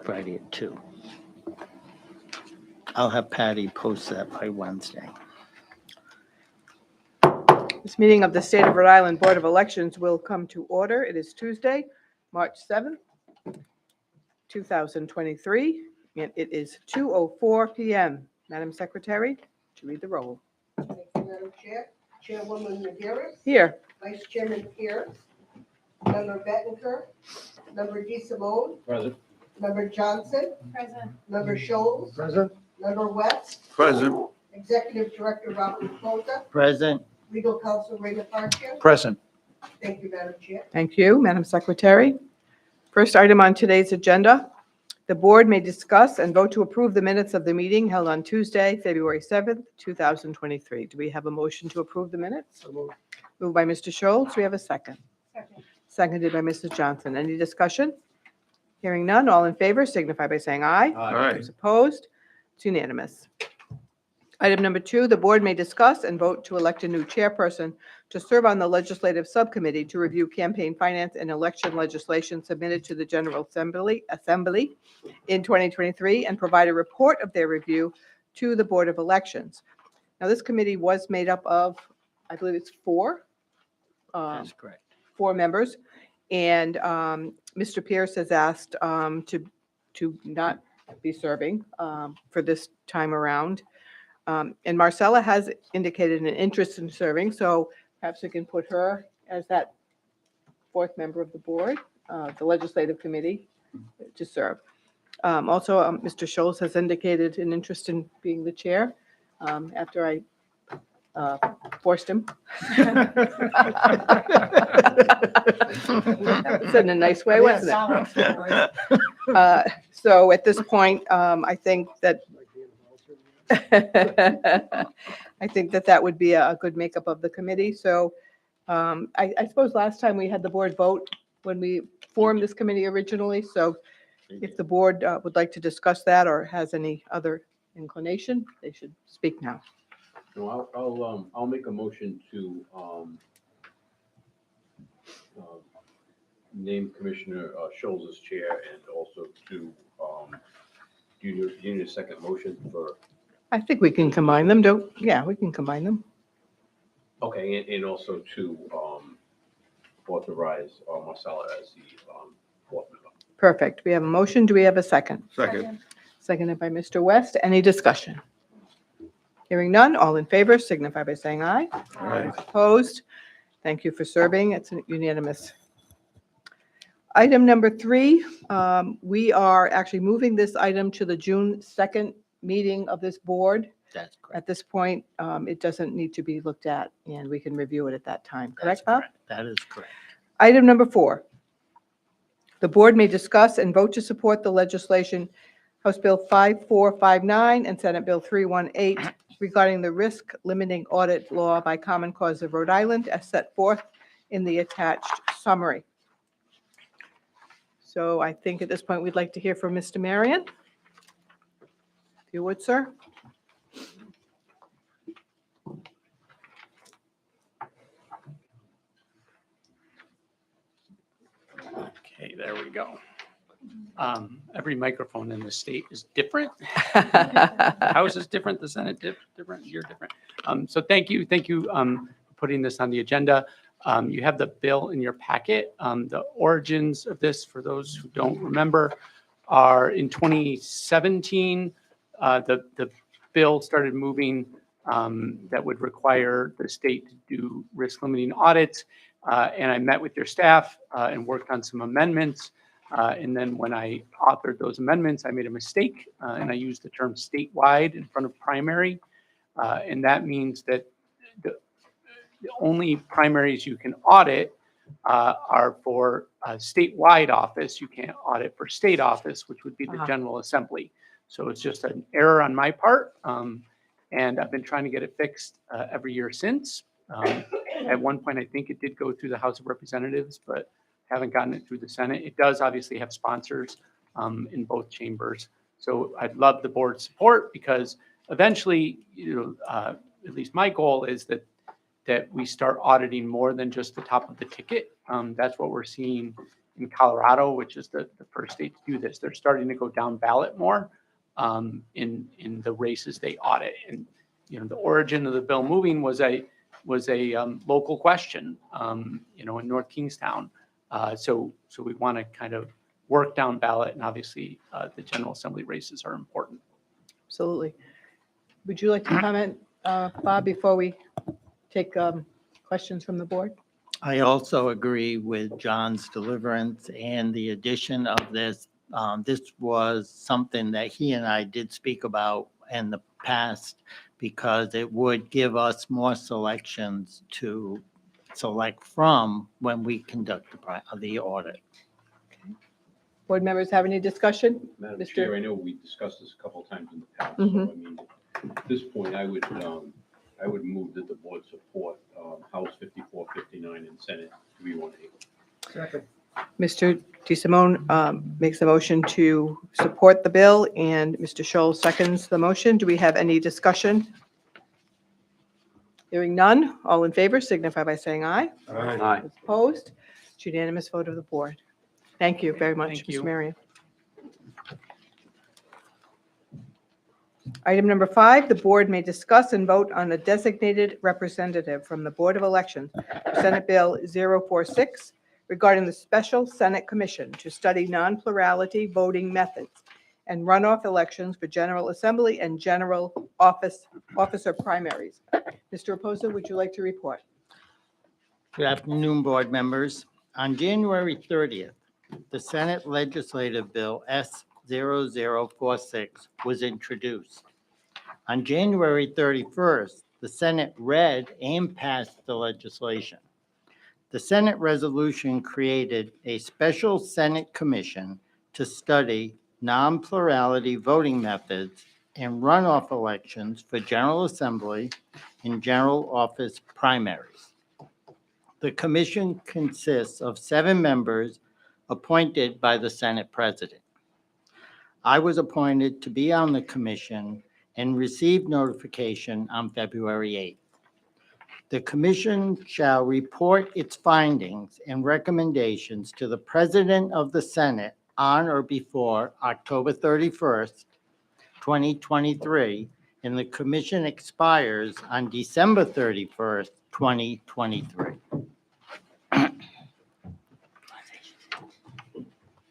Friday at 2. I'll have Patty post that by Wednesday. This meeting of the State of Rhode Island Board of Elections will come to order. It is Tuesday, March 7th, 2023, and it is 2:04 p.m. Madam Secretary, to read the roll. Thank you, Madam Chair. Chairwoman Maderas. Here. Vice Chairman Pierce. Member Bettenker. Member DeSimone. Present. Member Johnson. Present. Member Scholes. Present. Member West. Present. Executive Director Robert Reposa. Present. Legal Counsel Rena Parkia. Present. Thank you, Madam Chair. Thank you, Madam Secretary. First item on today's agenda, the board may discuss and vote to approve the minutes of the meeting held on Tuesday, February 7th, 2023. Do we have a motion to approve the minutes? Moved by Mr. Scholes. Do we have a second? Second. Seconded by Mrs. Johnson. Any discussion? Hearing none, all in favor signify by saying aye. Aye. Those opposed? It's unanimous. Item number 2, the board may discuss and vote to elect a new chairperson to serve on the legislative subcommittee to review campaign finance and election legislation submitted to the General Assembly in 2023 and provide a report of their review to the Board of Elections. Now, this committee was made up of, I believe it's 4 That's correct. members, and Mr. Pierce has asked to not be serving for this time around. And Marcella has indicated an interest in serving, so perhaps we can put her as that 4th member of the board, the legislative committee, to serve. Also, Mr. Scholes has indicated an interest in being the chair after I forced him. Said in a nice way, wasn't it? So at this point, I think that I think that would be a good makeup of the committee. So I suppose last time we had the board vote when we formed this committee originally. So if the board would like to discuss that or has any other inclination, they should speak now. No, I'll make a motion to name Commissioner Scholes as chair and also to do you need a second motion for? I think we can combine them, we can combine them. Okay, and also to authorize Marcella as the 4th member. Perfect. We have a motion. Do we have a second? Second. Seconded by Mr. West. Any discussion? Hearing none, all in favor signify by saying aye. Aye. Opposed? Thank you for serving. It's unanimous. Item number 3, we are actually moving this item to the June 2nd meeting of this board. That's correct. At this point, it doesn't need to be looked at, and we can review it at that time. That's Correct, Bob? correct. That is correct. Item number 4, the board may discuss and vote to support the legislation, House Bill 5459 and Senate Bill 318, regarding the risk limiting audit law by Common Cause of Rhode Island as set forth in the attached summary. So I think at this point, we'd like to hear from Mr. Marion. If you would, sir. Okay, there we go. Every microphone in the state is different. House is different, the Senate different, you're different. So thank you for putting this on the agenda. You have the bill in your packet. The origins of this, for those who don't remember, are in 2017. The bill started moving that would require the state to do risk limiting audits. And I met with your staff and worked on some amendments. And then when I authored those amendments, I made a mistake and I used the term statewide in front of primary. And that means that the only primaries you can audit are for a statewide office. You can't audit for state office, which would be the General Assembly. So it's just an error on my part. And I've been trying to get it fixed every year since. At one point, I think it did go through the House of Representatives, but haven't gotten it through the Senate. It does obviously have sponsors in both chambers. So I'd love the board's support because eventually, at least my goal is that we start auditing more than just the top of the ticket. That's what we're seeing in Colorado, which is the first state to do this. They're starting to go down ballot more in the races they audit. And, you know, the origin of the bill moving was a local question, you know, in North Kingstown. So we want to kind of work down ballot, and obviously the General Assembly races are important. Absolutely. Would you like to comment, Bob, before we take questions from the board? I also agree with John's deliverance and the addition of this. This was something that he and I did speak about in the past because it would give us more selections to select from when we conduct the audit. Board members have any discussion? Madam Mr. Chair, I know we discussed this a couple of times in the past, so Mhm. I mean, at this point, I would move that the board support House 5459 and Senate 318. Second. Mr. DeSimone makes a motion to support the bill, and Mr. Scholl seconds the motion. Do we have any discussion? Hearing none, all in favor signify by saying aye. Aye. Opposed? It's unanimous vote of the board. Thank you very much, Thank you. Ms. Marion. Item number 5, the board may discuss and vote on a designated representative from the Board of Elections for Senate Bill 046 regarding the Special Senate Commission to study non-plurality voting methods and runoff elections for General Assembly and General Officer primaries. Mr. Reposa, would you like to report? Good afternoon, board members. On January 30th, the Senate Legislative Bill S0046 was introduced. On January 31st, the Senate read and passed the legislation. The Senate resolution created a special Senate commission to study non-plurality voting methods and runoff elections for General Assembly and General Office primaries. The commission consists of 7 members appointed by the Senate President. I was appointed to be on the commission and received notification on February 8th. The commission shall report its findings and recommendations to the President of the Senate on or before October 31st, 2023, and the commission expires on December 31st, 2023.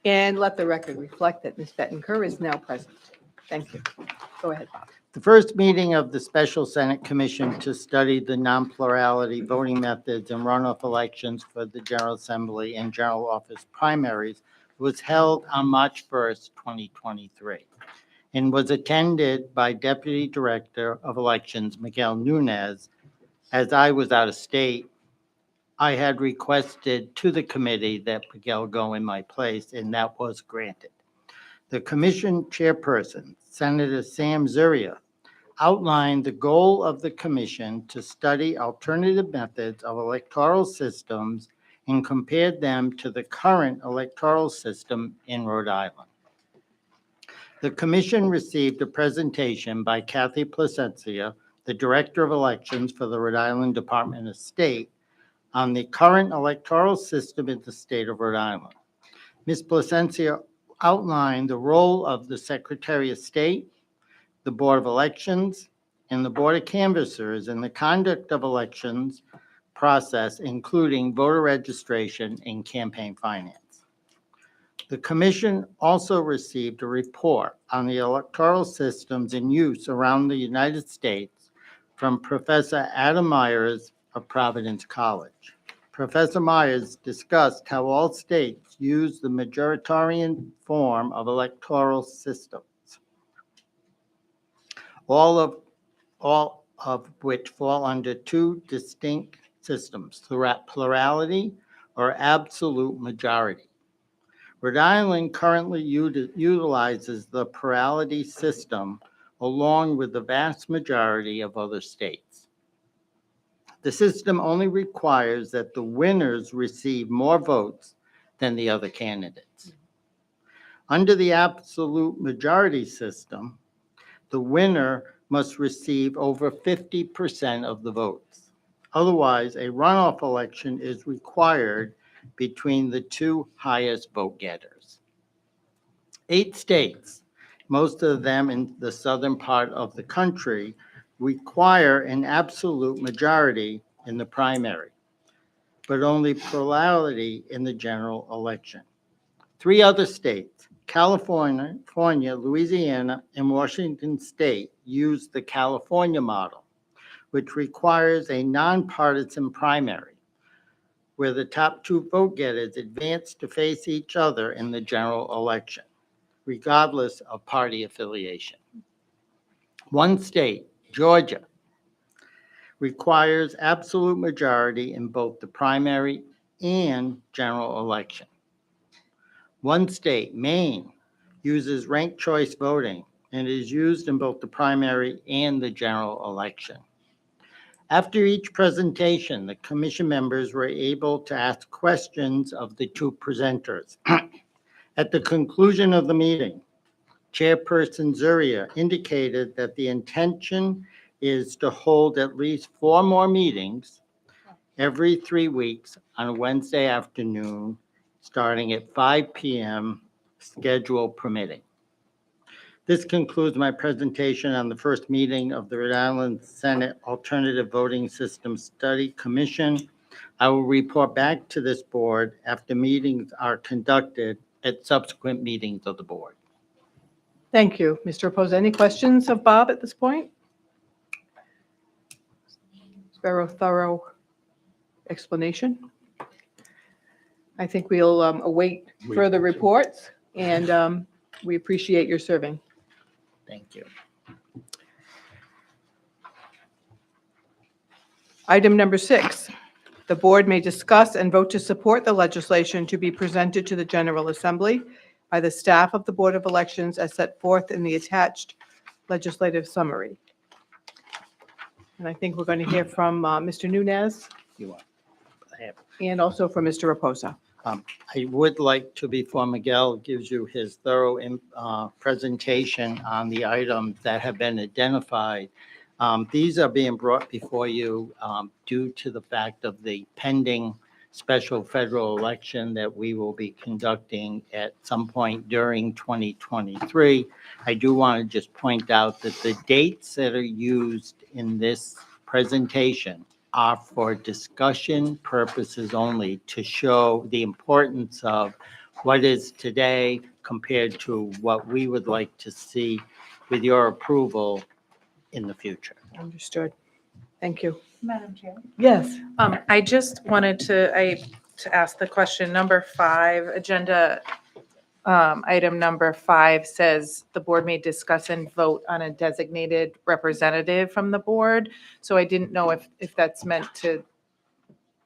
And let the record reflect that Ms. Bettenker is now present. Thank you. Go ahead, Bob. The first meeting of the Special Senate Commission to study the non-plurality voting methods and runoff elections for the General Assembly and General Office primaries was held on March 1st, 2023, and was attended by Deputy Director of Elections Miguel Nunez. As I was out of state, I had requested to the committee that Miguel go in my place, and that was granted. The commission chairperson, Senator Sam Zuria, outlined the goal of the commission to study alternative methods of electoral systems and compared them to the current electoral system in Rhode Island. The commission received a presentation by Kathy Placencia, the Director of Elections for the Rhode Island Department of State, on the current electoral system in the state of Rhode Island. Ms. Placencia outlined the role of the Secretary of State, the Board of Elections, and the Board of Canvassers in the conduct of elections process, including voter registration and campaign finance. The commission also received a report on the electoral systems in use around the United States from Professor Adam Myers of Providence College. Professor Myers discussed how all states use the majoritarian form of electoral systems, all of which fall under 2 distinct systems, plurality or absolute majority. Rhode Island currently utilizes the plurality system along with the vast majority of other states. The system only requires that the winners receive more votes than the other candidates. Under the absolute majority system, the winner must receive over 50% of the votes. Otherwise, a runoff election is required between the two highest vote getters. 8 states, most of them in the southern part of the country, require an absolute majority in the primary, but only plurality in the general election. 3 other states, California, Louisiana, and Washington State, use the California model, which requires a nonpartisan primary, where the top 2 vote getters advance to face each other in the general election, regardless of party affiliation. 1 state, Georgia, requires absolute majority in both the primary and general election. 1 state, Maine, uses ranked choice voting and is used in both the primary and the general election. After each presentation, the commission members were able to ask questions of the 2 presenters. At the conclusion of the meeting, Chairperson Zuria indicated that the intention is to hold at least 4 more meetings every 3 weeks on a Wednesday afternoon, starting at 5 p.m., schedule permitting. This concludes my presentation on the first meeting of the Rhode Island Senate Alternative Voting System Study Commission. I will report back to this board after meetings are conducted at subsequent meetings of the board. Thank you. Mr. Reposa, any questions of Bob at this point? Very thorough explanation. I think we'll await further reports, and we appreciate your serving. Thank you. Item number 6, the board may discuss and vote to support the legislation to be presented to the General Assembly by the staff of the Board of Elections as set forth in the attached legislative summary. And I think we're going to hear from Mr. Nunez You are. I have. and also from Mr. Reposa. I would like to, before Miguel gives you his thorough presentation on the items that have been identified, these are being brought before you due to the fact of the pending special federal election that we will be conducting at some point during 2023. I do want to just point out that the dates that are used in this presentation are for discussion purposes only, to show the importance of what is today compared to what we would like to see with your approval in the future. Understood. Thank you. Madam Chair. Yes. I just wanted to ask the question, number 5, agenda, item number 5 says the board may discuss and vote on a designated representative from the board. So I didn't know if that's meant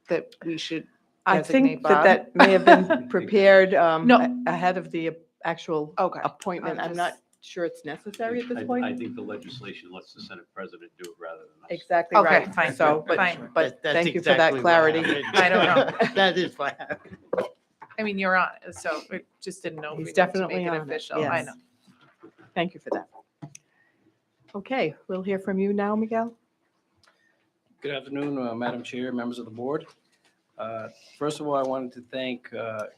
that we should I designate think Bob. that may have been prepared No. ahead of the actual Okay. appointment. I'm not sure it's necessary at this I point. think the legislation lets the Senate president do it rather than us. Exactly Okay, right. fine, So, fine. but That's thank you for exactly that what clarity. happened. I don't know. That is what happened. I mean, you're on, it, so we just didn't know if we He's needed to definitely make it on it, official. I yes. know. Thank you for that. Okay, we'll hear from you now, Miguel. Good afternoon, Madam Chair, members of the board. First of all, I wanted to thank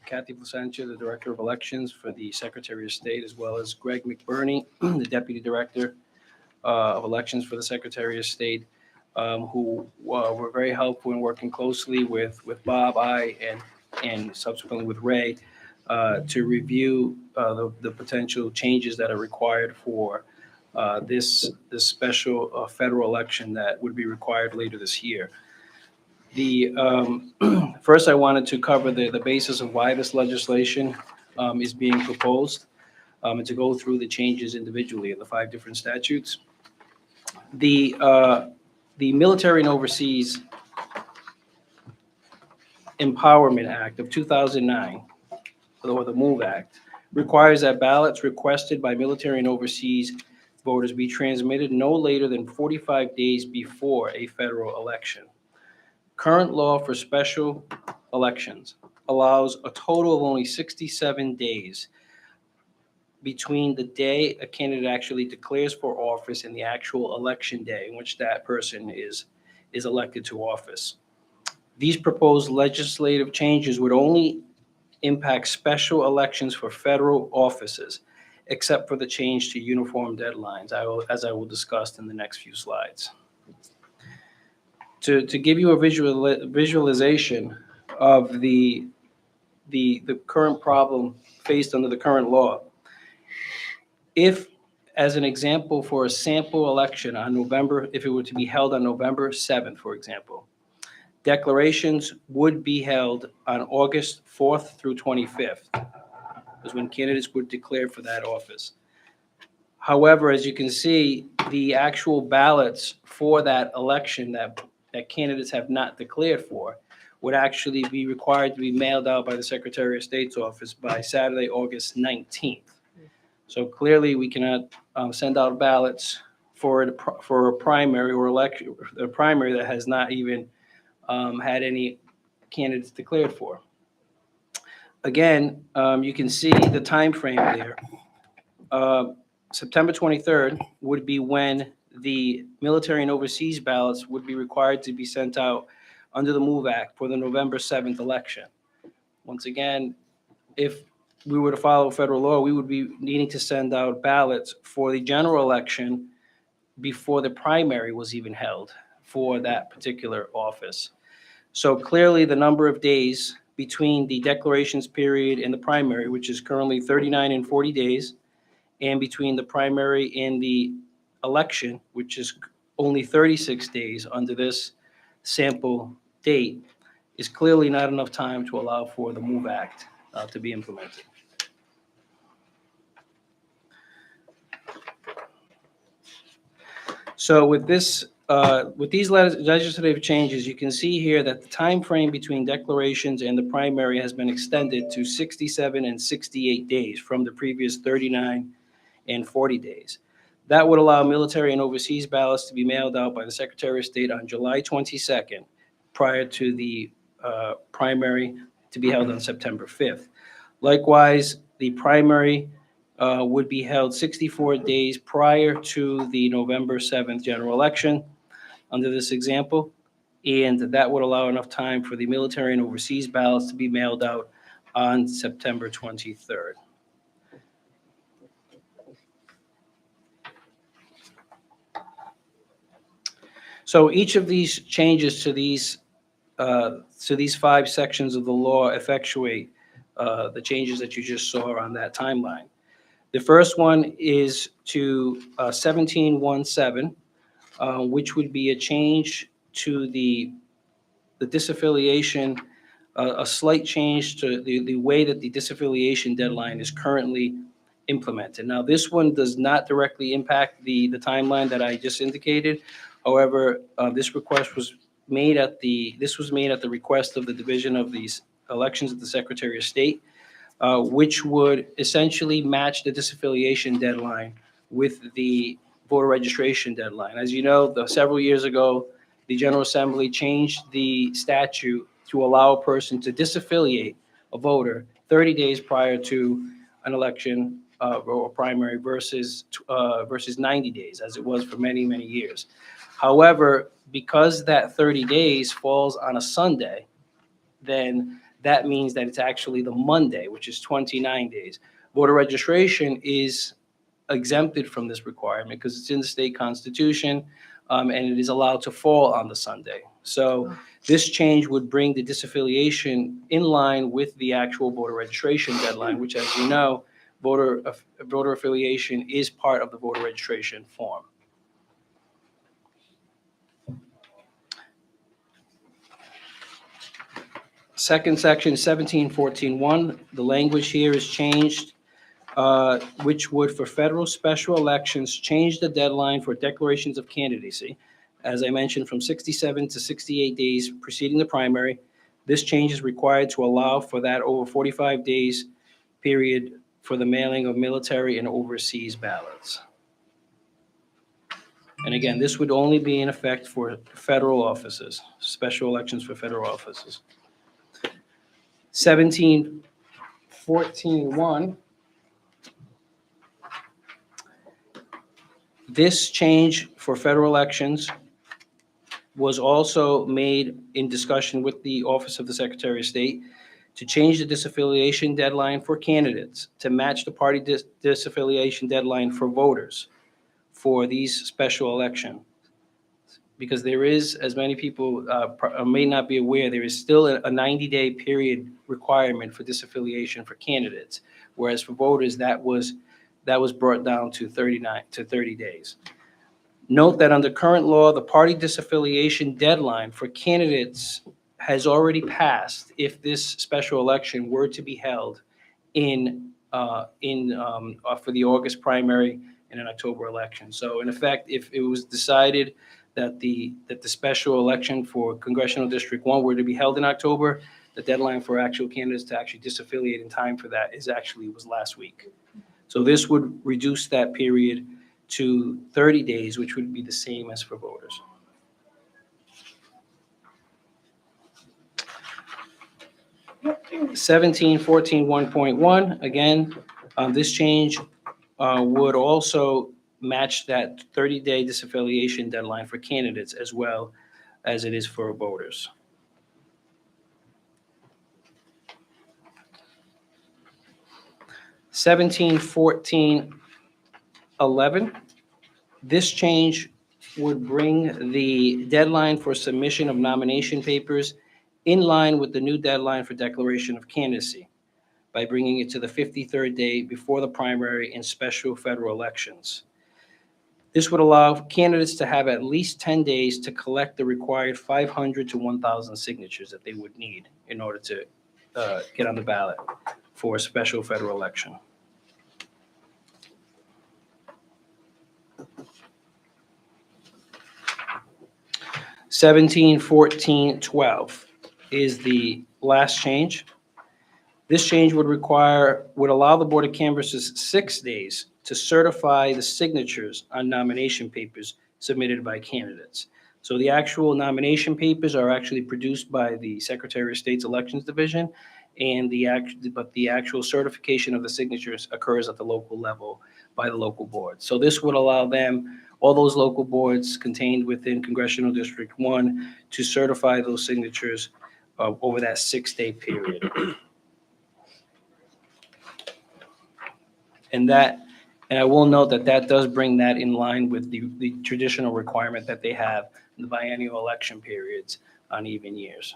Kathy Placentia, the Director of Elections, for the Secretary of State, as well as Greg McBurney, the Deputy Director of Elections for the Secretary of State, who were very helpful in working closely with Bob, and subsequently with Ray to review the potential changes that are required for this special federal election that would be required later this year. First, I wanted to cover the basis of why this legislation is being proposed, and to go through the changes individually in the 5 different statutes. The Military and Overseas Empowerment Act of 2009, or the MOVE Act, requires that ballots requested by military and overseas voters be transmitted no later than 45 days before a federal election. Current law for special elections allows a total of only 67 days between the day a candidate actually declares for office and the actual election day in which that person is elected to office. These proposed legislative changes would only impact special elections for federal offices, except for the change to uniform deadlines, as I will discuss in the next few slides. To give you a visualization of the current problem faced under the current law, if, as an example, for a sample election on November, if it were to be held on November 7th, for example, declarations would be held on August 4th through 25th, is when candidates would declare for that office. However, as you can see, the actual ballots for that election that candidates have not declared for would actually be required to be mailed out by the Secretary of State's office by Saturday, August 19th. So clearly, we cannot send out ballots for a primary or election, a primary that has not even had any candidates declared for. Again, you can see the time frame there. September 23rd would be when the military and overseas ballots would be required to be sent out under the MOVE Act for the November 7th election. Once again, if we were to follow federal law, we would be needing to send out ballots for the general election before the primary was even held for that particular office. So clearly, the number of days between the declarations period and the primary, which is currently 39 and 40 days, and between the primary and the election, which is only 36 days under this sample date, is clearly not enough time to allow for the MOVE Act to be implemented. So with this, with these legislative changes, you can see here that the time frame between declarations and the primary has been extended to 67 and 68 days from the previous 39 and 40 days. That would allow military and overseas ballots to be mailed out by the Secretary of State on July 22nd, prior to the primary to be held on September 5th. Likewise, the primary would be held 64 days prior to the November 7th general election under this example, and that would allow enough time for the military and overseas ballots to be mailed out on September 23rd. So each of these changes to these 5 sections of the law effectuate the changes that you just saw on that timeline. The first one is to 1717, which would be a change to the disaffiliation, a slight change to the way that the disaffiliation deadline is currently implemented. Now, this one does not directly impact the timeline that I just indicated. However, this request was made at the request of the Division of these Elections at the Secretary of State, which would essentially match the disaffiliation deadline with the voter registration deadline. As you know, several years ago, the General Assembly changed the statute to allow a person to disaffiliate a voter 30 days prior to an election or primary versus 90 days, as it was for many, many years. However, because that 30 days falls on a Sunday, then that means that it's actually the Monday, which is 29 days. Voter registration is exempted from this requirement because it's in the state constitution, and it is allowed to fall on the Sunday. So this change would bring the disaffiliation in line with the actual voter registration deadline, which, as you know, voter affiliation is part of the voter registration form. Second section, 1714.1, the language here is changed, which would, for federal special elections, change the deadline for declarations of candidacy. As I mentioned, from 67 to 68 days preceding the primary. This change is required to allow for that over 45 days period for the mailing of military and overseas ballots. And again, this would only be in effect for federal offices, special elections for federal offices. 1714.1, this change for federal elections was also made in discussion with the Office of the Secretary of State to change the disaffiliation deadline for candidates to match the party disaffiliation deadline for voters for these special elections. Because there is, as many people may not be aware, there is still a 90-day period requirement for disaffiliation for candidates, whereas for voters, that was brought down to 30 days. Note that under current law, the party disaffiliation deadline for candidates has already passed if this special election were to be held for the August primary and an October election. So in effect, if it was decided that the special election for Congressional District 1 were to be held in October, the deadline for actual candidates to actually disaffiliate in time for that was last week. So this would reduce that period to 30 days, which would be the same as for voters. Seventeen 1.1, again, this change would also match that 30-day disaffiliation deadline for candidates as well as it is for voters. Seventeen 11, this change would bring the deadline for submission of nomination papers in line with the new deadline for declaration of candidacy by bringing it to the 53rd day before the primary and special federal elections. This would allow candidates to have at least 10 days to collect the required 500 to 1,000 signatures that they would need in order to get on the ballot for a special federal election. Seventeen 12 is the last change. This change would allow the Board of Canvassers 6 days to certify the signatures on nomination papers submitted by candidates. So the actual nomination papers are actually produced by the Secretary of State's Elections Division, and the actual certification of the signatures occurs at the local level by the local board. So this would allow them, all those local boards contained within Congressional District 1, to certify those signatures over that 6-day period. And I will note that does bring that in line with the traditional requirement that they have in the biennial election periods on even years.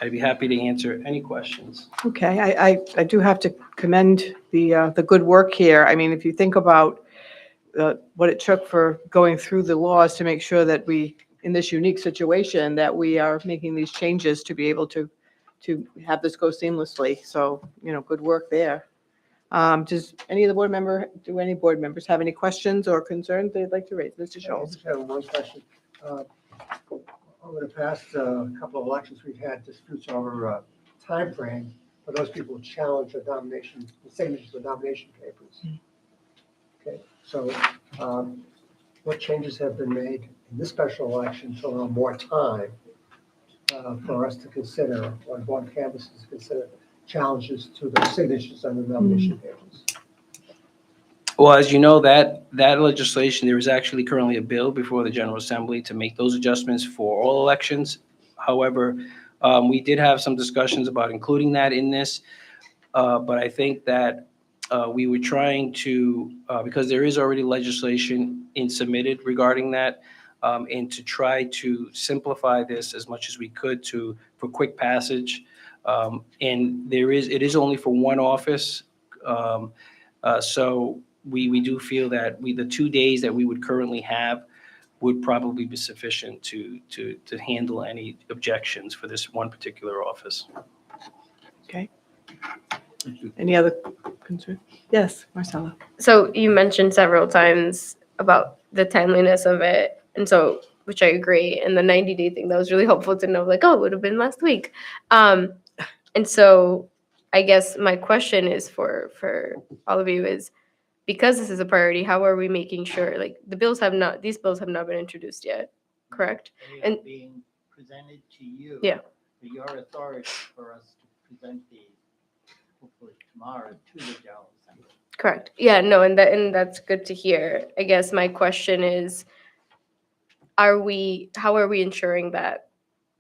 I'd be happy to answer any questions. Okay, I do have to commend the good work here. I mean, if you think about what it took for going through the laws to make sure that we, in this unique situation, that we are making these changes to be able to have this go seamlessly. So, good work there. Does any board members have any questions or concerns they'd like to raise? Mr. I Schultz? just have one question. Over the past couple of elections, we've had disputes over timeframe for those people who challenge the signatures of nomination papers. Okay, so what changes have been made in this special election to allow more time for us to consider, or Board of Canvassers to consider challenges to the signatures on the nomination papers? Well, as you know, that legislation, there is actually currently a bill before the General Assembly to make those adjustments for all elections. However, we did have some discussions about including that in this, but I think that we were trying to, because there is already legislation submitted regarding that, and to try to simplify this as much as we could for quick passage. And it is only for one office. So we do feel that the 2 days that we would currently have would probably be sufficient to handle any objections for this one particular office. Okay. Any other concerns? Yes, Marcella. So you mentioned several times about the timeliness of it, and so, which I agree, and the 90-day thing, that was really helpful to know, like, oh, it would have been last week. And so I guess my question is for all of you is, because this is a priority, how are we making sure, like, these bills have not been introduced yet, correct? They And- are being presented to you. Yeah. For your authority for us to present these, hopefully tomorrow, to the General Assembly. Correct. Yeah, no, and that's good to hear. I guess my question is, how are we ensuring that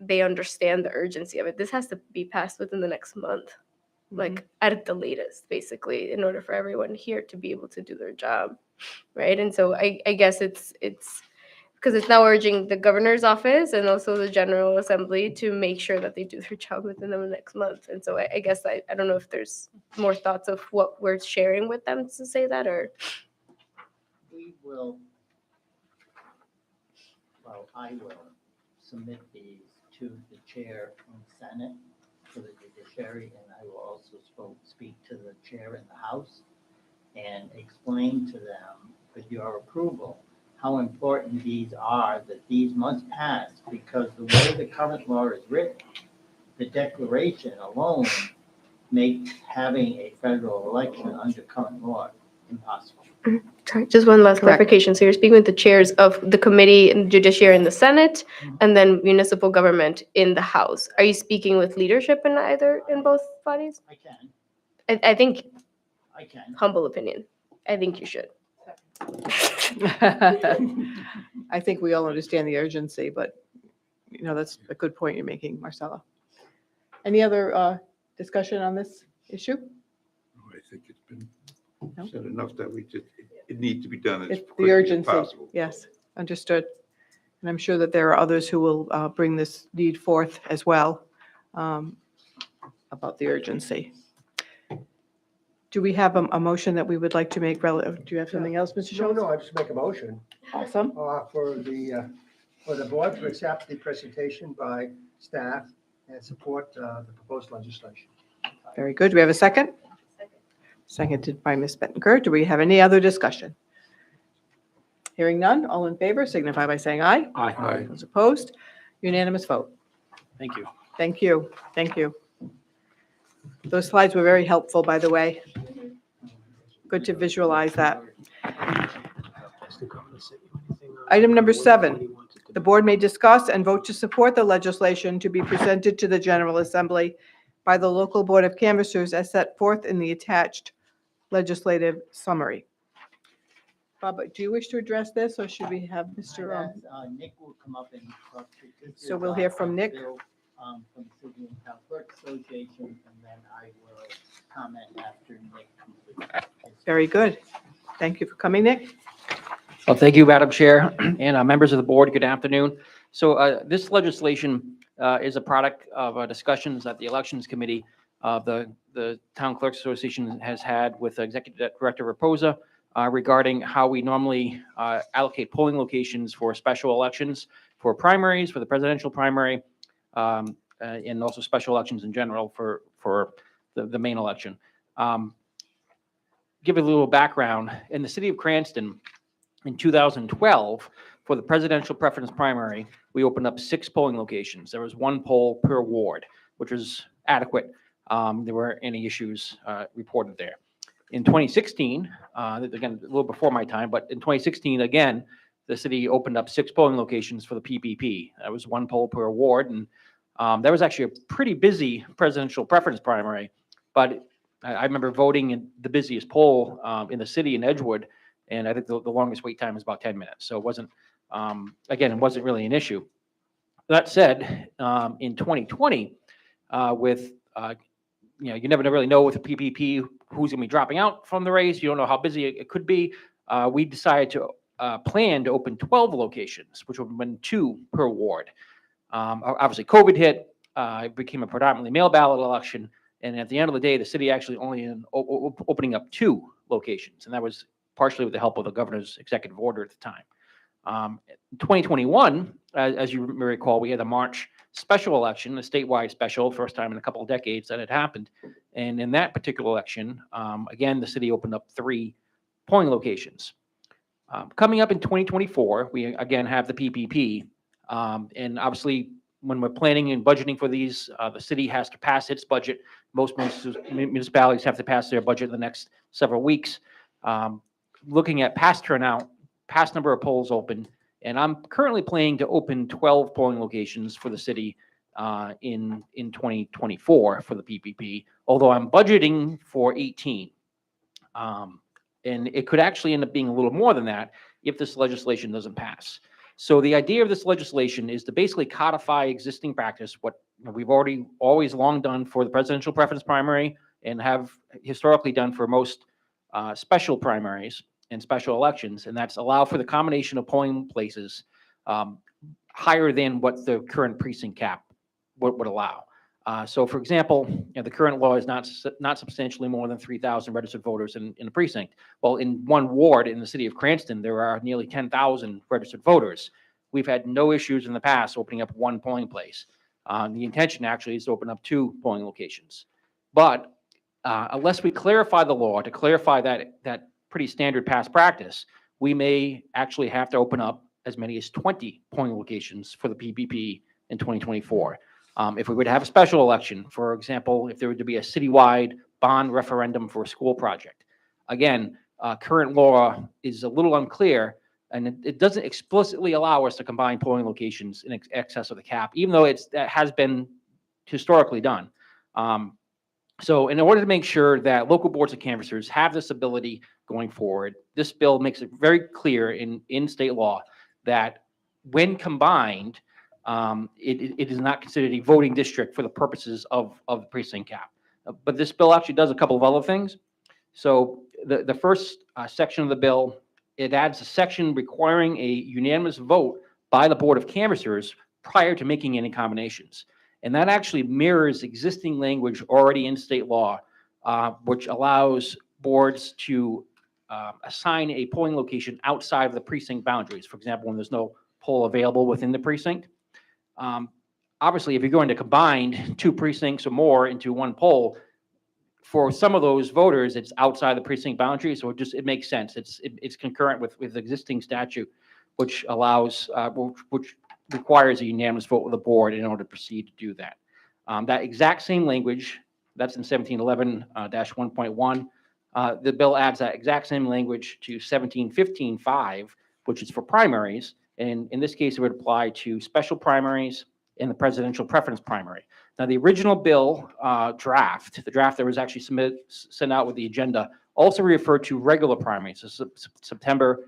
they understand the urgency of it? This has to be passed within the next month, like at the latest, basically, in order for everyone here to be able to do their job, right? And so I guess it's because it's now urging the governor's office and also the General Assembly to make sure that they do their job within the next month. And so I guess I don't know if there's more thoughts of what we're sharing with them to say that, or We will, well, I will submit these to the chair and Senate for the judiciary, and I will also speak to the chair in the House and explain to them, with your approval, how important these are, that these must pass, because the way the current law is written, the declaration alone makes having a federal election under current law impossible. sorry, just one last Correct. clarification. So you're speaking with the chairs of the committee and judiciary in the Senate, and then municipal government in the House. Are you speaking with leadership in both bodies? I can, I think, I can. humble opinion, I think you should. I think we all understand the urgency, but, that's a good point you're making, Marcella. Any other discussion on this issue? I think it's been No? said enough that it needs to be done as It's the quickly as urgency. possible. Yes, understood. And I'm sure that there are others who will bring this need forth as well about the urgency. Do we have a motion that we would like to make relative? Do you have something else, Mr. No, Schultz? no, I just make a motion Awesome. for the board to accept the presentation by staff and support the proposed legislation. Very good. Do we have a second? Seconded by Ms. Bettencourt. Do we have any other discussion? Hearing none, all in favor signify by saying aye. Aye. Those opposed, unanimous vote. Thank you. Thank you, thank you. Those slides were very helpful, by the way. Good to visualize that. Item number 7, the board may discuss and vote to support the legislation to be presented to the General Assembly by the local Board of Canvassers as set forth in the attached legislative summary. Bob, do you wish to address this, or should we have Mr. Nick will come up and talk to you. So we'll hear from Nick. From the City and Town Clerk Association, and then I will comment after Nick completes. Very good. Thank you for coming, Nick. Well, thank you, Madam Chair, and members of the board, good afternoon. So this legislation is a product of discussions that the Elections Committee of the Town Clerks Association has had with Executive Director Raposa regarding how we normally allocate polling locations for special elections, for primaries, for the presidential primary, and also special elections in general for the main election. Give a little background. In the city of Cranston, in 2012, for the presidential preference primary, we opened up 6 polling locations. There was 1 poll per ward, which was adequate. There weren't any issues reported there. In 2016, again, a little before my time, but in 2016, again, the city opened up 6 polling locations for the PPP. That was 1 poll per ward, and that was actually a pretty busy presidential preference primary. But I remember voting in the busiest poll in the city in Edgewood, and I think the longest wait time was about 10 minutes. So it wasn't, again, it wasn't really an issue. That said, in 2020, with you never really know with the PPP who's going to be dropping out from the race. You don't know how busy it could be. We decided to plan to open 12 locations, which would have been 2 per ward. Obviously, COVID hit. It became a predominantly mail ballot election. And at the end of the day, the city actually only opening up 2 locations. And that was partially with the help of the governor's executive order at the time. In 2021, as you may recall, we had a March special election, a statewide special, first time in a couple of decades that had happened. And in that particular election, again, the city opened up 3 polling locations. Coming up in 2024, we again have the PPP. And obviously, when we're planning and budgeting for these, the city has to pass its budget. Most municipalities have to pass their budget in the next several weeks. Looking at past turnout, past number of polls open, and I'm currently planning to open 12 polling locations for the city in 2024 for the PPP, although I'm budgeting for 18. And it could actually end up being a little more than that if this legislation doesn't pass. So the idea of this legislation is to basically codify existing practice, what we've already always long done for the presidential preference primary and have historically done for most special primaries and special elections, and that's allow for the combination of polling places higher than what the current precinct cap would allow. So for example, the current law is not substantially more than 3,000 registered voters in a precinct. Well, in one ward in the city of Cranston, there are nearly 10,000 registered voters. We've had no issues in the past opening up one polling place. The intention actually is to open up 2 polling locations. But unless we clarify the law to clarify that pretty standard past practice, we may actually have to open up as many as 20 polling locations for the PPP in 2024. If we were to have a special election, for example, if there were to be a citywide bond referendum for a school project, again, current law is a little unclear, and it doesn't explicitly allow us to combine polling locations in excess of the cap, even though that has been historically done. So in order to make sure that local boards of canvassers have this ability going forward, this bill makes it very clear in state law that when combined, it is not considered a voting district for the purposes of the precinct cap. But this bill actually does a couple of other things. So the first section of the bill, it adds a section requiring a unanimous vote by the Board of Canvassers prior to making any combinations. And that actually mirrors existing language already in state law, which allows boards to assign a polling location outside of the precinct boundaries. For example, when there's no poll available within the precinct. Obviously, if you're going to combine 2 precincts or more into one poll, for some of those voters, it's outside the precinct boundary, so it makes sense. It's concurrent with existing statute, which allows, which requires a unanimous vote of the board in order to proceed to do that. That exact same language, that's in 1711-1.1. The bill adds that exact same language to 1715-5, which is for primaries. And in this case, it would apply to special primaries and the presidential preference primary. Now, the original bill draft, the draft that was actually sent out with the agenda, also referred to regular primaries, so September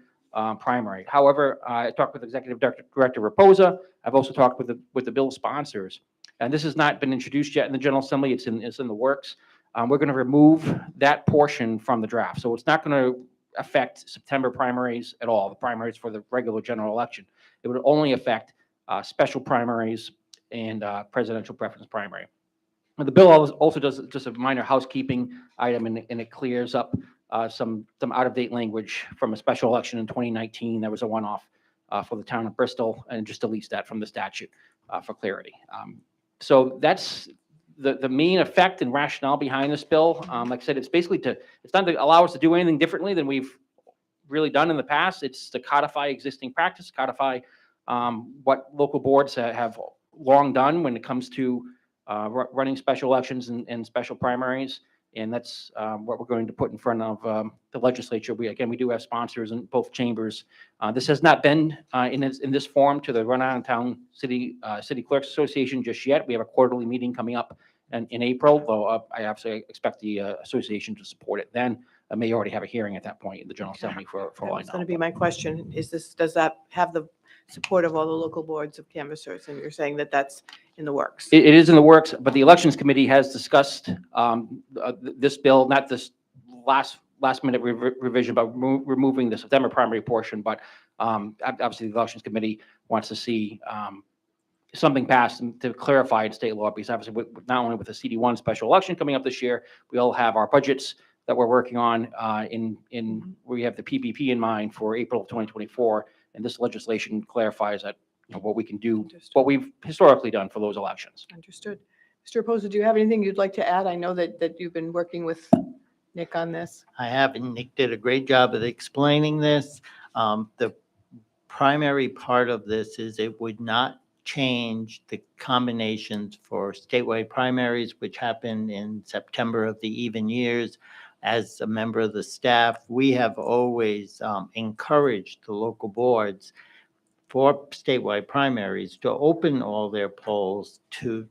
primary. However, I talked with Executive Director Raposa. I've also talked with the bill sponsors, and this has not been introduced yet in the General Assembly. It's in the works. We're going to remove that portion from the draft, so it's not going to affect September primaries at all, the primaries for the regular general election. It would only affect special primaries and presidential preference primary. And the bill also does just a minor housekeeping item, and it clears up some out-of-date language from a special election in 2019 that was a one-off for the town of Bristol, and just deletes that from the statute for clarity. So that's the main effect and rationale behind this bill. Like I said, it's not to allow us to do anything differently than we've really done in the past. It's to codify existing practice, codify what local boards have long done when it comes to running special elections and special primaries. And that's what we're going to put in front of the legislature. We do have sponsors in both chambers. This has not been in this form to the Rhode Island Town City Clerks Association just yet. We have a quarterly meeting coming up in April, though I absolutely expect the association to support it then. I may already have a hearing at that point in the General Assembly for all I know. That's going to be my question. Does that have the support of all the local boards of canvassers? And you're saying that that's in the works? It is in the works, but the Elections Committee has discussed this bill, not this last minute revision, but removing the September primary portion. But obviously, the Elections Committee wants to see something passed to clarify in state law, because obviously, not only with the CD1 special election coming up this year, we all have our budgets that we're working on we have the PPP in mind for April of 2024, and this legislation clarifies that what we can do, what we've historically done for those elections. Understood. Mr. Raposa, do you have anything you'd like to add? I know that you've been working with Nick on this. I have, and Nick did a great job of explaining this. The primary part of this is it would not change the combinations for statewide primaries, which happen in September of the even years. As a member of the staff, we have always encouraged the local boards for statewide primaries to open all their polls to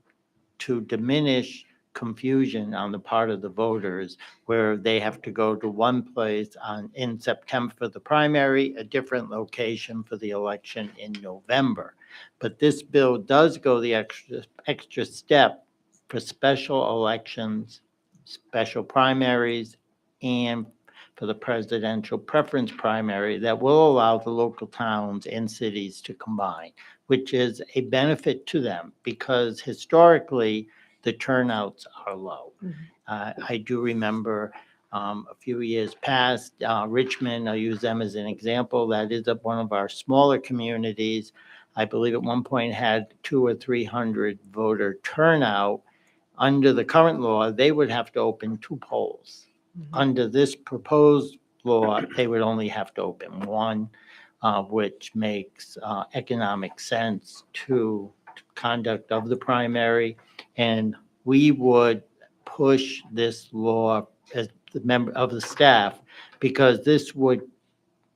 diminish confusion on the part of the voters where they have to go to one place in September for the primary, a different location for the election in November. But this bill does go the extra step for special elections, special primaries, and for the presidential preference primary that will allow the local towns and cities to combine, which is a benefit to them because historically the turnouts are low. I do remember a few years past, Richmond, I'll use them as an example, that is one of our smaller communities. I believe at one point had 200 or 300 voter turnout. Under the current law, they would have to open 2 polls. Under this proposed law, they would only have to open 1, which makes economic sense to conduct of the primary. And we would push this law as the member of the staff because this would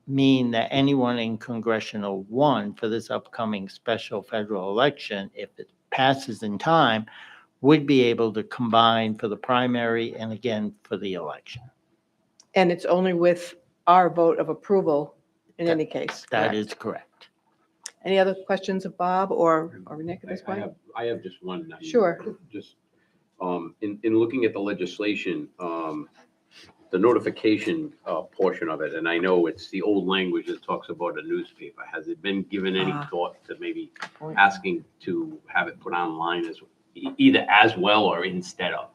mean that anyone in Congressional 1 for this upcoming special federal election, if it passes in time, would be able to combine for the primary and again for the election. And it's only with our vote of approval in any case. That correct? is correct. Any other questions of Bob or Nick at this I point? have just one. Sure. Just, in looking at the legislation, the notification portion of it, and I know it's the old language that talks about a newspaper. Has it been given any thought to maybe point. asking to have it put online as, either as well or instead of?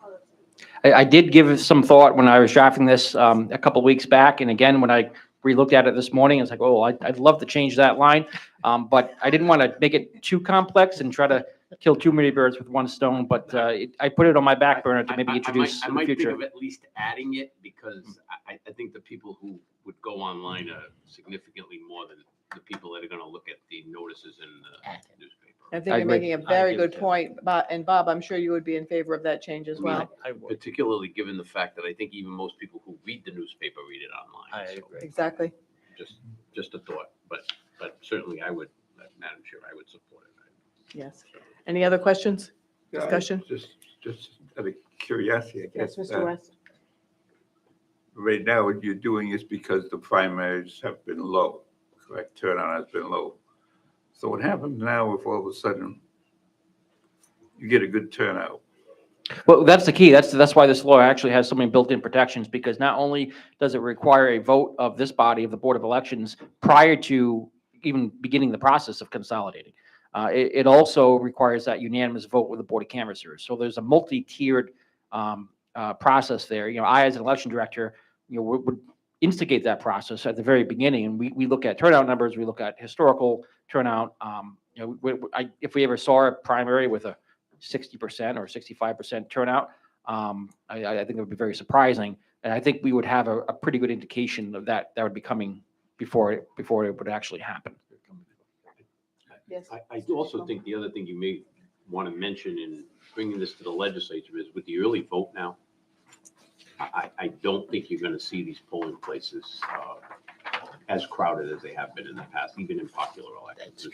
I did give it some thought when I was drafting this a couple weeks back, and again, when I relooked at it this morning, it's like, oh, I'd love to change that line, but I didn't want to make it too complex and try to kill too many birds with one stone, but I put it on my back burner to maybe introduce I in the might think future. of at least adding it because I think the people who would go online are significantly more than the people that are going to look at the notices in the newspaper. I think I you're agree. making a very give it good to point, and Bob, I'm sure you would be in favor of that change as well. I would. Particularly given the fact that I think even most people who read the newspaper read it online. I So agree. Exactly. just a thought, but certainly I would, Madam Chair, I would support it. Yes. Any other questions? Yeah, Discussion? Just out of curiosity, I guess. Yes, Mr. West. Right now, what you're doing is because the primaries have been low, correct? Turnout has been low. So what happens now if all of a sudden you get a good turnout? Well, that's the key. That's why this law actually has so many built-in protections, because not only does it require a vote of this body, of the Board of Elections, prior to even beginning the process of consolidating. It also requires that unanimous vote with the Board of Canvassers. So there's a multi-tiered process there. You know, I, as an election director, would instigate that process at the very beginning, and we look at turnout numbers, we look at historical turnout. If we ever saw a primary with a 60% or 65% turnout, I think it would be very surprising, and I think we would have a pretty good indication of that would be coming before it would actually happen. Yes. I do also think the other thing you may want to mention in bringing this to the legislature is with the early vote now, I don't think you're going to see these polling places as crowded as they have been in the past, even in popular elections.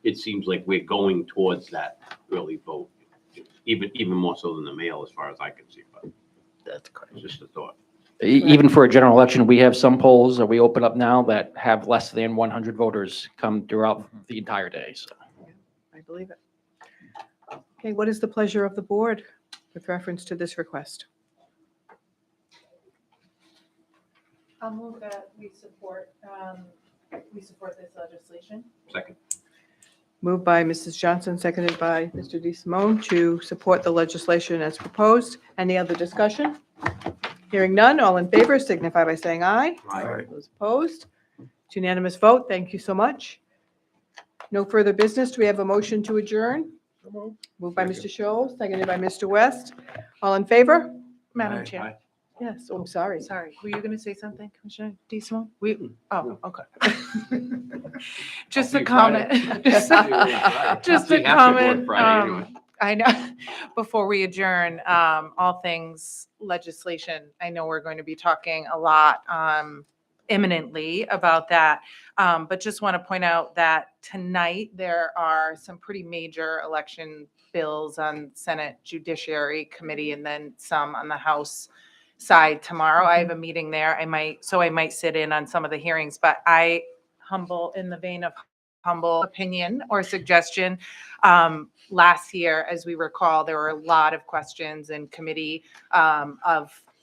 It seems like we're going towards that early vote, even more so than the mail, as far as I can see. But That's correct. it's just a thought. Even for a general election, we have some polls that we open up now that have less than 100 voters come throughout the entire day. So. I believe it. Okay, what is the pleasure of the board with reference to this request? I'll move that we support this legislation. Second. Moved by Mrs. Johnson, seconded by Mr. DeSimone to support the legislation as proposed. Any other discussion? Hearing none, all in favor signify by saying aye. Aye. Those opposed? It's unanimous vote. Thank you so much. No further business. Do we have a motion to adjourn? Moved by Mr. Scholl, seconded by Mr. West. All in favor? Madam Aye. Chair, Yes, oh, I'm sorry. sorry, were you going to say something, Commissioner DeSimone? Oh, okay. Just a I'll see you comment. Friday. Just I'll just see a half your board comment. Friday anyway. I know, before we adjourn, all things legislation, I know we're going to be talking a lot imminently about that. But just want to point out that tonight, there are some pretty major election bills on Senate Judiciary Committee and then some on the House side tomorrow. I have a meeting there. I might sit in on some of the hearings, but in the vein of humble opinion or suggestion, last year, as we recall, there were a lot of questions in committee,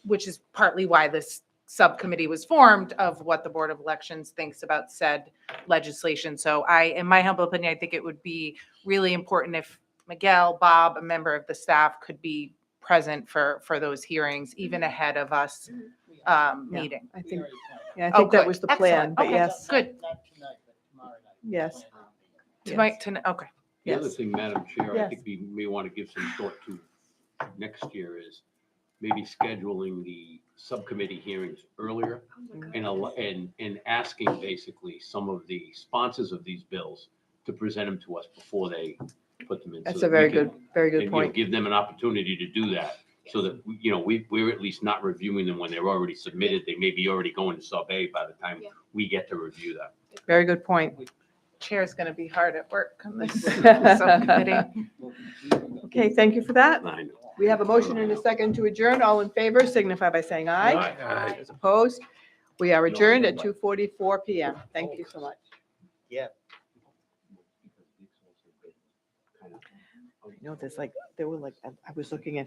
which is partly why this subcommittee was formed, of what the Board of Elections thinks about said legislation. So in my humble opinion, I think it would be really important if Miguel, Bob, a member of the staff, could be present for those hearings, even ahead of us meeting. I think, yeah, I Oh, think that good. was the plan, Excellent. but Okay, yes, good. Not tonight, but tomorrow night. yes. Okay. The other Yes. thing, Madam Chair, I Yes. think we may want to give some thought to next year is maybe scheduling the subcommittee hearings earlier and asking basically some of the sponsors of these bills to present them to us before they put them in. so That's that a we very can- good, very good and, you know, point. give them an opportunity to do that, so that, we're at least not reviewing them when they're already submitted. They may be already going to sub A by the time we get to review that. Very good point. Chair's going to be hard at work on this subcommittee. Okay, thank you for that. I know. We have a motion and a second to adjourn. All in favor signify by saying aye. Aye. Those opposed? We are adjourned at 2:44 PM. Thank you so much. Yeah. You know, there were like, I was looking at